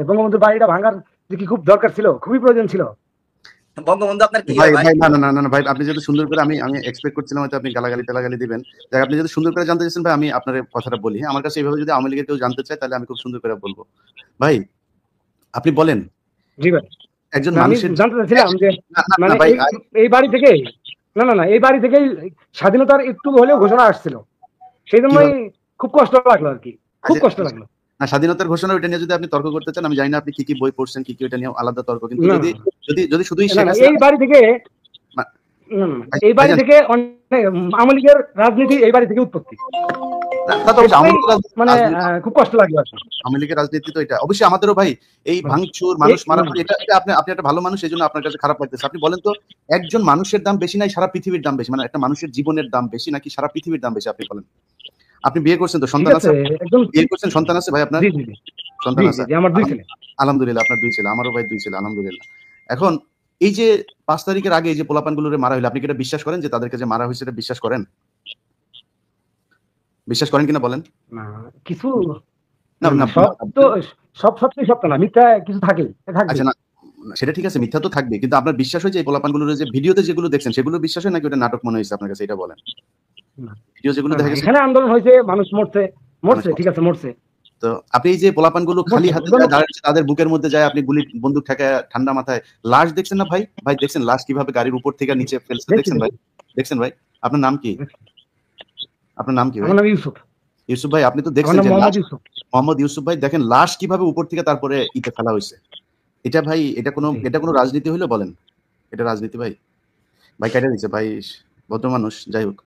বঙ্গবন্ধুর বাড়িটা ভাঙার যে কি খুব দরকার ছিল, খুবই প্রয়োজন ছিল। বঙ্গবন্ধু আপনার কি ভাই হয় ভাই? ভাই না ভাই, আপনি যদি সুন্দর করে, আমি আমি এক্সপেক্ট করছিলাম হয়তো আপনি গালাগালি টালাগালি দিবেন। যাক, আপনি যদি সুন্দর করে জানতে চাচ্ছেন ভাই, আমি আপনার কথাটা বলি। হ্যাঁ, আমার কাছে এইভাবে যদি আওয়ামী লীগের কেউ জানতে চায় তাহলে আমি খুব সুন্দর করে বলবো। ভাই, আপনি বলেন জি ভাই। একজন না, আমি মানুষের জানতে চাচ্ছিলাম যে না না না মানে ভাই, এই বাড়ি থেকে, না এই বাড়ি থেকেই স্বাধীনতার একটু হলেও ঘোষণা আসছিল। সেই জন্যই কিভাবে? খুব কষ্ট লাগলো আর কি, খুব আচ্ছা, কষ্ট লাগলো। না, স্বাধীনতার ঘোষণা ওইটা নিয়ে যদি আপনি তর্ক করতে চান, আমি জানি না আপনি কি বই পড়ছেন, কি ওইটা নিয়ে আলাদা তর্ক। কিন্তু না যদি যদি যদি শুধুই না শেখ না হাসিনা এই বাড়ি থেকে, মা- এই বাড়ি ভাইজান, থেকে অনেক আওয়ামী লীগের রাজনীতি এই বাড়ি থেকে উৎপত্তি। তা তো অবশ্যই আওয়ামী সেটাই লীগের মানে রাজনীতি, খুব কষ্ট লাগলো আর কি। আওয়ামী লীগের রাজনীতি তো এটা অবশ্যই আমাদেরও ভাই। এই মানে ভাঙচুর, মানুষ মানে মারামারি, এটা এটা আপনি আপনি একটা ভালো মানুষ, এই জন্য আপনার কাছে খারাপ লাগতেছে। আপনি বলেন তো, একজন মানুষের দাম বেশি নাই সারা পৃথিবীর দাম বেশি? মানে একটা মানুষের জীবনের দাম বেশি নাকি সারা পৃথিবীর দাম বেশি? আপনি বলেন। আপনি বিয়ে করছেন তো, ঠিক সন্তান আছে আছে? একদম। বিয়ে করছেন, সন্তান আছে ভাই আপনার? জি জি জি সন্তান জি জি আছে? জি আমার 2 ছেলে। আলহামদুলিল্লাহ, আপনার 2 ছেলে, আমারও ভাই 2 ছেলে, আলহামদুলিল্লাহ। এখন এই যে 5 তারিখের আগে এই যে পোলাপানগুলোরে মারা হইলো, আপনি কি এটা বিশ্বাস করেন যে তাদেরকে যে মারা হয়েছে, এটা বিশ্বাস করেন? বিশ্বাস করেন কিনা বলেন? না কিছু, না না সব তো সব সত্যি সত্য না, মিথ্যা কিছু থাকেই, থাকবে। আচ্ছা, না সেটা ঠিক আছে, মিথ্যা তো থাকবে, কিন্তু আপনার বিশ্বাস হয় যে এই পোলাপানগুলোর যে ভিডিওতে যেগুলো দেখছেন সেগুলো বিশ্বাস হয় নাকি ওটা নাটক মনে হয়েছে আপনার কাছে, এটা বলেন। ভিডিও যেগুলো দেখা গেছে এখানে আন্দোলন হয়েছে, মানুষ মরছে, মানুষ ঠিক মরছে। আছে মরছে তো আপনি এই যে পোলাপানগুলো খালি মরছে হাতে এগুলো। যায় দাঁড়াচ্ছে, তাদের বুকের মধ্যে যায়, আপনি গুলি বন্দুক ঠেকায় ঠান্ডা মাথায় লাশ দেখছেন না ভাই? ভাই দেখছেন লাশ কিভাবে গাড়ির উপর থেকে নিচে ফেলছে? দেখছি দেখছেন ভাই? দেখছি। দেখছেন ভাই? আপনার নাম কি? আপনার নাম কি ভাই? আমার নাম ইউসুফ। ইউসুফ ভাই, আপনি তো আমার দেখছেন নাম যে লাশ, মোহাম্মদ ইউসুফ। মোহাম্মদ ইউসুফ ভাই, দেখেন লাশ কিভাবে উপর থেকে তারপরে ইতে ফেলা হয়েছে। এটা ভাই, জি। এটা কোনো রাজনীতি হইলো বলেন? এটা রাজনীতি ভাই? ভাই কেটে দিচ্ছে ভাই, ভদ্র মানুষ, যাই হোক।